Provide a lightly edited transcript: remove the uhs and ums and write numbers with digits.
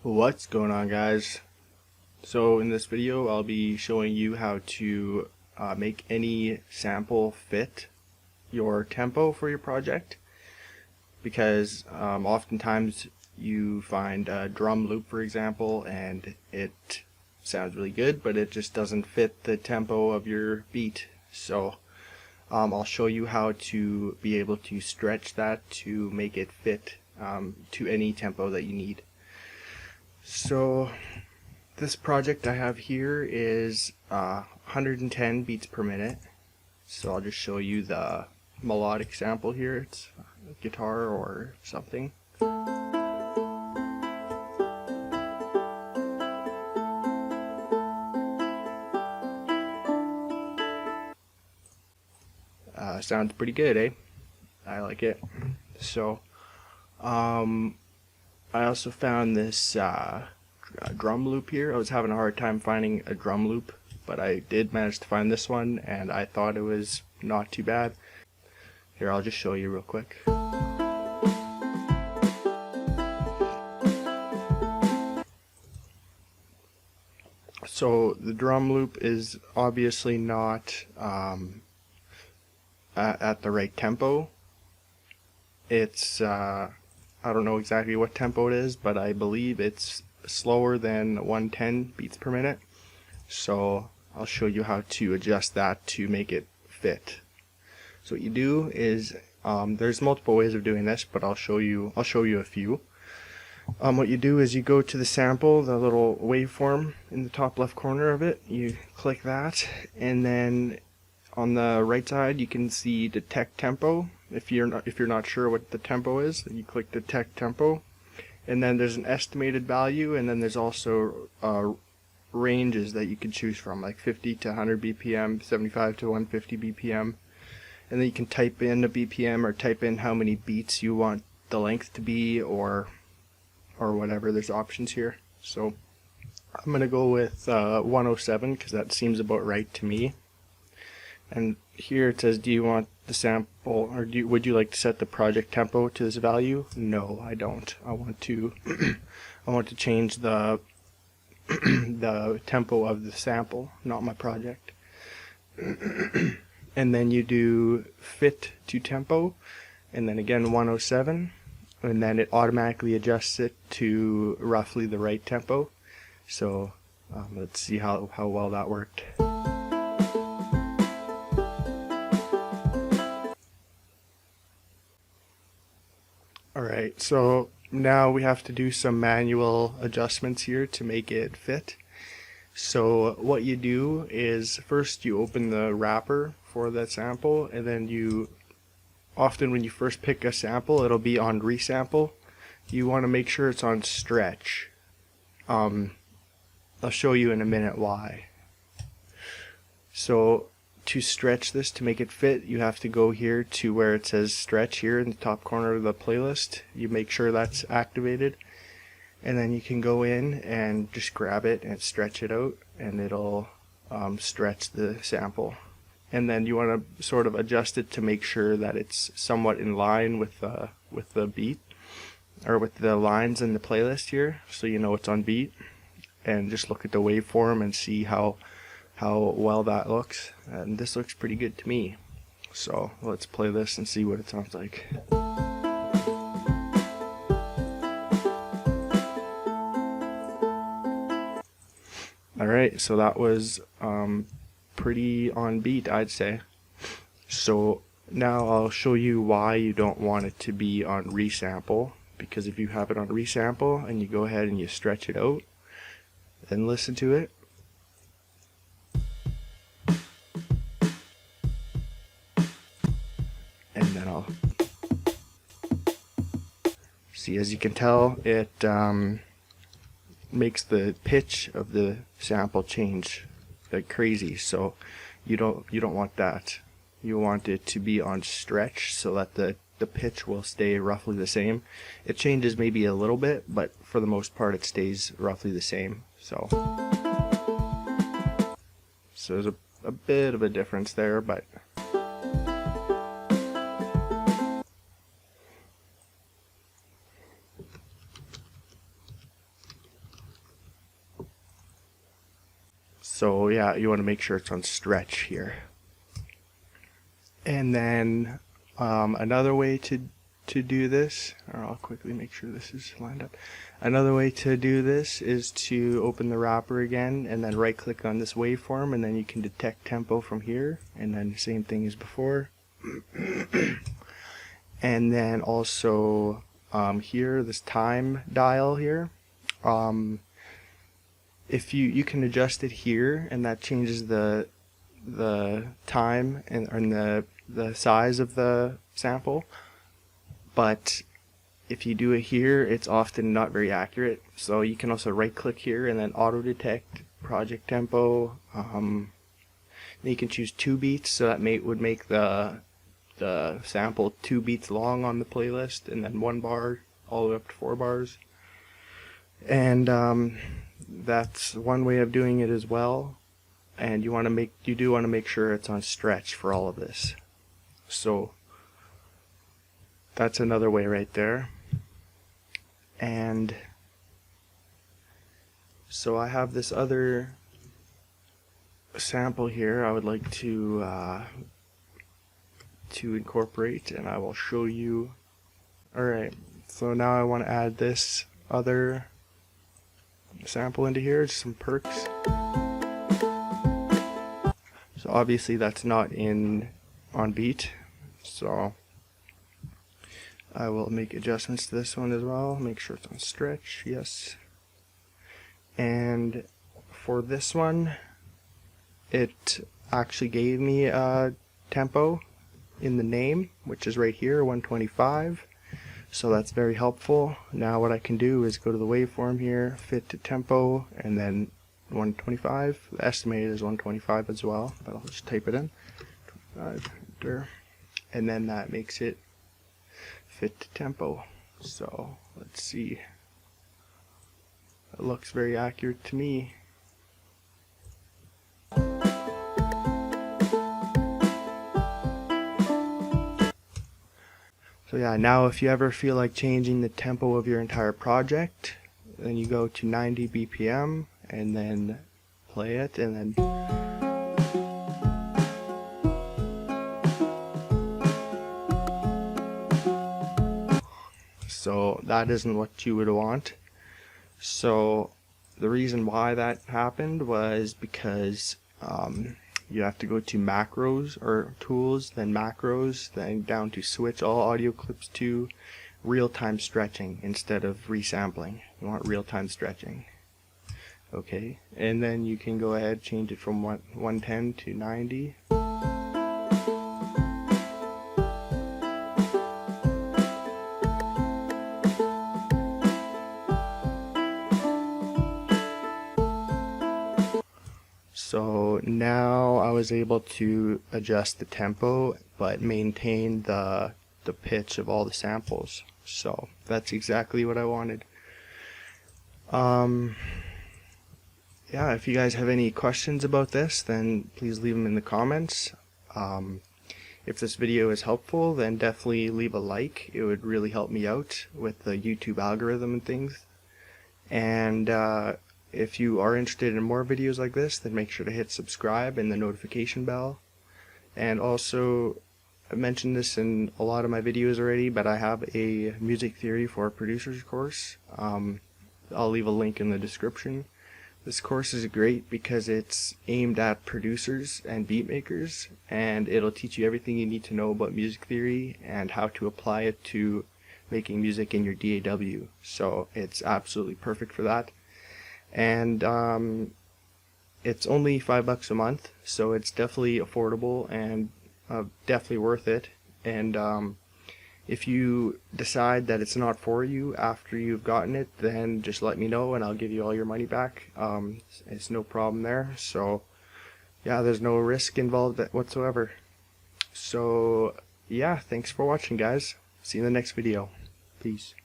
What's going on, guys? So in this video I'll be showing you how to make any sample fit your tempo for your project, because oftentimes you find a drum loop, for example, and it sounds really good but it just doesn't fit the tempo of your beat. So I'll show you how to be able to stretch that to make it fit to any tempo that you need. So this project I have here is 110 beats per minute. So I'll just show you the melodic sample here. It's a guitar or something. Sounds pretty good, eh? I like it. So I also found this drum loop here. I was having a hard time finding a drum loop, but I did manage to find this one and I thought it was not too bad. Here, I'll just show you real quick. So the drum loop is obviously not at the right tempo. It's I don't know exactly what tempo it is, but I believe it's slower than 110 beats per minute. So I'll show you how to adjust that to make it fit. So what you do is there's multiple ways of doing this, but I'll show you a few. What you do is you go to the sample, the little waveform in the top left corner of it. You click that, and then on the right side you can see detect tempo. If you're not sure what the tempo is, you click detect tempo, and then there's an estimated value, and then there's also ranges that you can choose from, like 50 to 100 BPM, 75 to 150 BPM, and then you can type in a BPM or type in how many beats you want the length to be, or whatever. There's options here. So I'm gonna go with 107 because that seems about right to me. And here it says, do you want the sample, or would you like to set the project tempo to this value? No, I don't. I want to I want to change the the tempo of the sample, not my project. And then you do fit to tempo, and then again 107, and then it automatically adjusts it to roughly the right tempo. So let's see how well that worked. Alright, so now we have to do some manual adjustments here to make it fit. So what you do is first you open the wrapper for that sample, and then often when you first pick a sample, it'll be on resample. You want to make sure it's on stretch. I'll show you in a minute why. So to stretch this to make it fit, you have to go here to where it says stretch here in the top corner of the playlist. You make sure that's activated, and then you can go in and just grab it and stretch it out, and it'll stretch the sample. And then you want to sort of adjust it to make sure that it's somewhat in line with the beat, or with the lines in the playlist here, so you know it's on beat. And just look at the waveform and see how well that looks, and this looks pretty good to me. So let's play this and see what it sounds like. Alright, so that was pretty on beat, I'd say. So now I'll show you why you don't want it to be on resample, because if you have it on resample and you go ahead and you stretch it out, then listen to it. And then I'll see, as you can tell, it makes the pitch of the sample change like crazy. So you don't want that. You want it to be on stretch so that the pitch will stay roughly the same. It changes maybe a little bit, but for the most part it stays roughly the same. So there's a bit of a difference there, but So yeah, you want to make sure it's on stretch here. And then another way to do this, or I'll quickly make sure this is lined up. Another way to do this is to open the wrapper again and then right click on this waveform, and then you can detect tempo from here, and then same thing as before. And then also here, this time dial here, if you can adjust it here, and that changes the time and the size of the sample. But if you do it here, it's often not very accurate. So you can also right click here and then auto detect project tempo. You can choose 2 beats, so that would make the sample 2 beats long on the playlist, and then 1 bar all the way up to 4 bars. And that's one way of doing it as well. And you do want to make sure it's on stretch for all of this. So that's another way right there. And so I have this other sample here I would like to incorporate, and I will show you. Alright, so now I want to add this other sample into here, just some perks. So obviously that's not on beat, so I will make adjustments to this one as well, make sure it's on stretch, yes. And for this one, it actually gave me a tempo in the name, which is right here, 125. So that's very helpful. Now what I can do is go to the waveform here, fit to tempo, and then 125. The estimated is 125 as well, but I'll just type it in. 25, enter. And then that makes it fit to tempo. So let's see. It looks very accurate to me. So yeah, now if you ever feel like changing the tempo of your entire project, then you go to 90 BPM and then play it, and then so that isn't what you would want. So the reason why that happened was because you have to go to macros or tools, then macros, then down to switch all audio clips to real-time stretching instead of resampling. You want real-time stretching. Okay, and then you can go ahead, change it from 110 to 90. So now I was able to adjust the tempo but maintain the pitch of all the samples. So that's exactly what I wanted. Yeah, if you guys have any questions about this, then please leave them in the comments. If this video is helpful, then definitely leave a like. It would really help me out with the YouTube algorithm and things. And if you are interested in more videos like this, then make sure to hit subscribe and the notification bell. And also, I mentioned this in a lot of my videos already, but I have a music theory for producers course. I'll leave a link in the description. This course is great because it's aimed at producers and beat makers, and it'll teach you everything you need to know about music theory and how to apply it to making music in your DAW. So it's absolutely perfect for that. And it's only $5 a month, so it's definitely affordable and definitely worth it. And if you decide that it's not for you after you've gotten it, then just let me know and I'll give you all your money back. It's no problem there. So yeah, there's no risk involved whatsoever. So yeah, thanks for watching, guys. See you in the next video. Peace.